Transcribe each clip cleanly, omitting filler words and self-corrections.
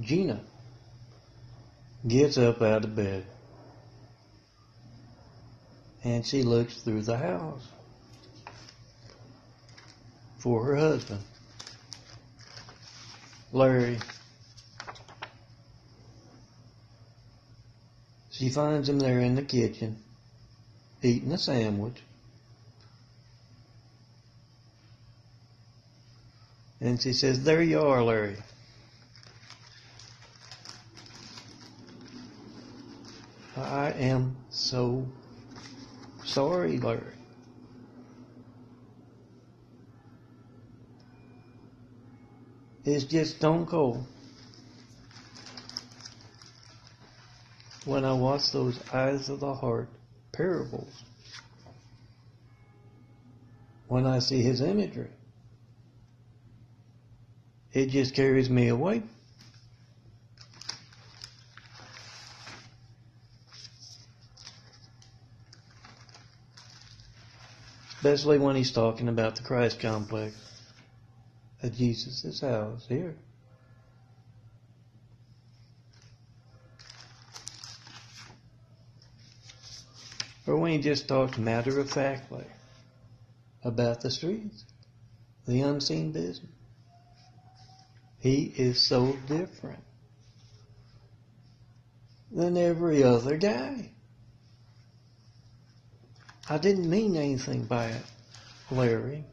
Gina gets up out of bed and she looks through the house for her husband, Larry. She finds him there in the kitchen, eating a sandwich. And she says, "There you are, Larry." "I am so sorry, Larry." It's just stone cold. When I watch those Eyes of the Heart parables, when I see his imagery, it just carries me away. Especially when he's talking about the Christ complex at Jesus' house here. Or when he just talks matter-of-factly about the streets, the unseen business. He is so different than every other guy. I didn't mean anything by it, Larry.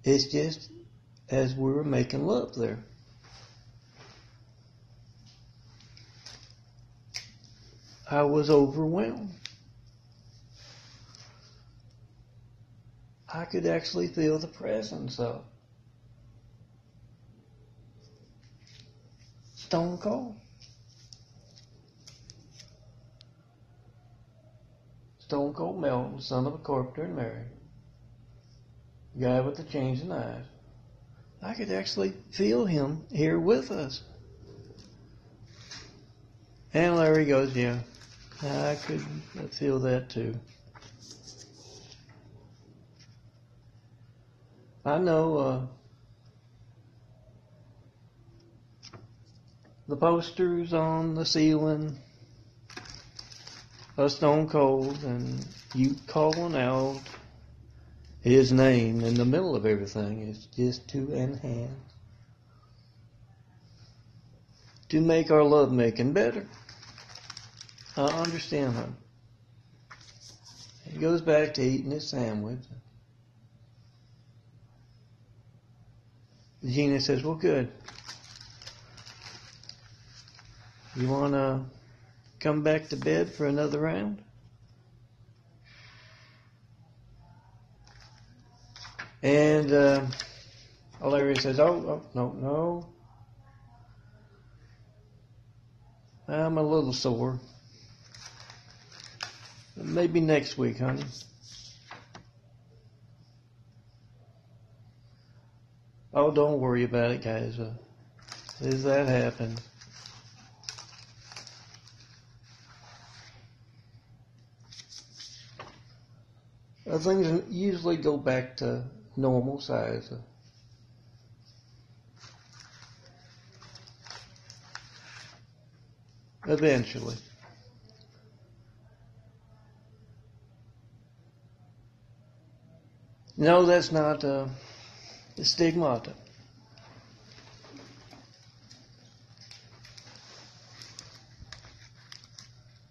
It's just as we were making love there. I was overwhelmed. I could actually feel the presence of stone cold. Stone Cold Melton, son of a carpenter and Mary. Guy with the changing eyes. I could actually feel him here with us. And Larry goes, "Yeah, I could feel that too." I know the posters on the ceiling are stone cold, and you calling out his name in the middle of everything is just to enhance, to make our love making better. I understand him. He goes back to eating his sandwich. Gina says, "Well, good. You want to come back to bed for another round?" And Larry says, oh, no. I'm a little sore. Maybe next week, honey. Oh, don't worry about it, guys. As that happens. Things usually go back to normal size. Eventually. No, that's not stigmata.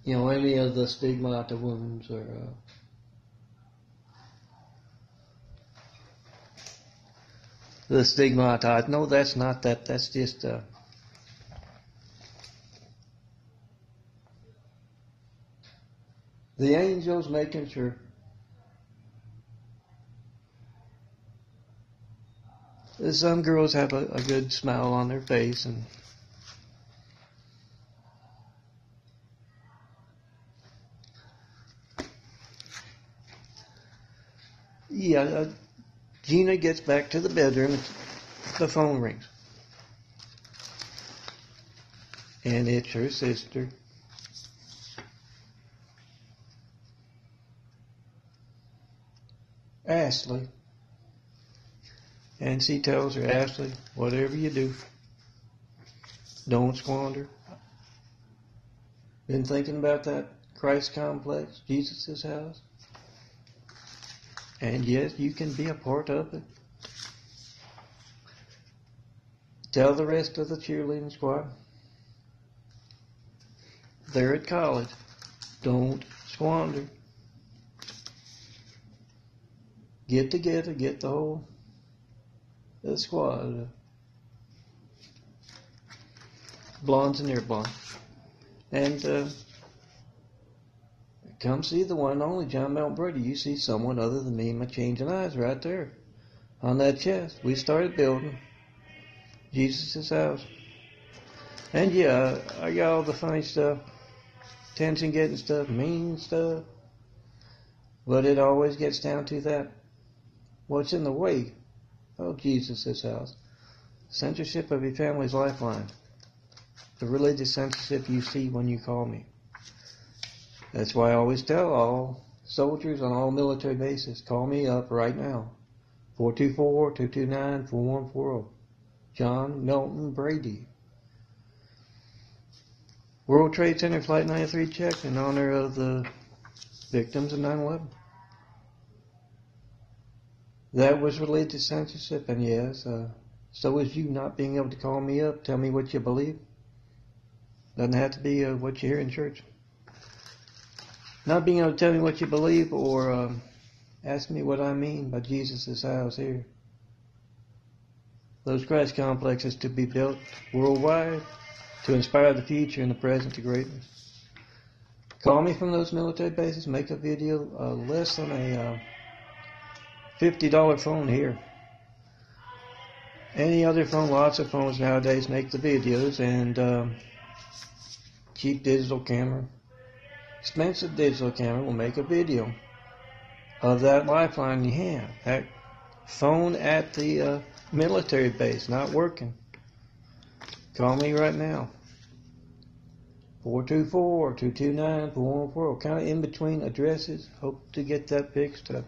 You know, any of the stigmata wounds or the stigmata. No, that's not that. That's just the angels making sure some girls have a good smile on their face, and yeah, Gina gets back to the bedroom. The phone rings, and it's her sister. Ashley. And she tells her, Ashley, whatever you do, don't squander. Been thinking about that Christ complex, Jesus' house? And yes, you can be a part of it. Tell the rest of the cheerleading squad. They're at college. Don't squander. Get together, get the whole squad. Blondes and near-blonde. And come see the one and only John Melton Brady. You see someone other than me and my changing eyes right there on that chest. We started building Jesus' house. And yeah, I got all the funny stuff, attention-getting stuff, mean stuff. But it always gets down to that. What's in the way of Jesus' house? Censorship of your family's lifeline. The religious censorship you see when you call me. That's why I always tell all soldiers on all military bases, call me up right now. 424-229-4140. John Melton Brady. World Trade Center Flight 93 check in honor of the victims of 9/11. That was religious censorship, and yes, so is you not being able to call me up, tell me what you believe. Doesn't have to be what you hear in church. Not being able to tell me what you believe or ask me what I mean by Jesus' house here. Those Christ complexes to be built worldwide to inspire the future and the present to greatness. Call me from those military bases, make a video less than a $50 phone here. Any other phone, lots of phones nowadays make the videos, and cheap digital camera, expensive digital camera will make a video of that lifeline you have. That phone at the military base not working. Call me right now. 424-229-4140. Kind of in between addresses. Hope to get that fixed up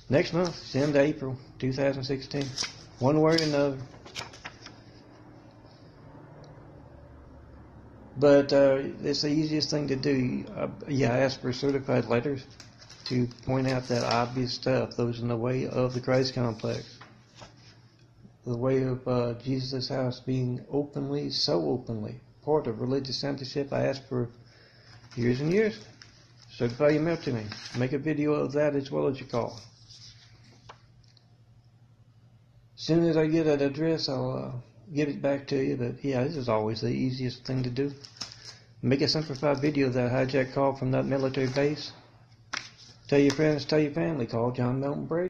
next month, December, April 2016. One way or another. But it's the easiest thing to do. I ask for certified letters to point out that obvious stuff. Those in the way of the Christ complex. The way of Jesus' house being so openly, part of religious censorship. I asked for years and years. Certify your mail to me. Make a video of that as well as your call. As soon as I get that address, I'll give it back to you. But yeah, this is always the easiest thing to do. Make a simplified video of that hijack call from that military base. Tell your friends, tell your family. Call John Melton Brady.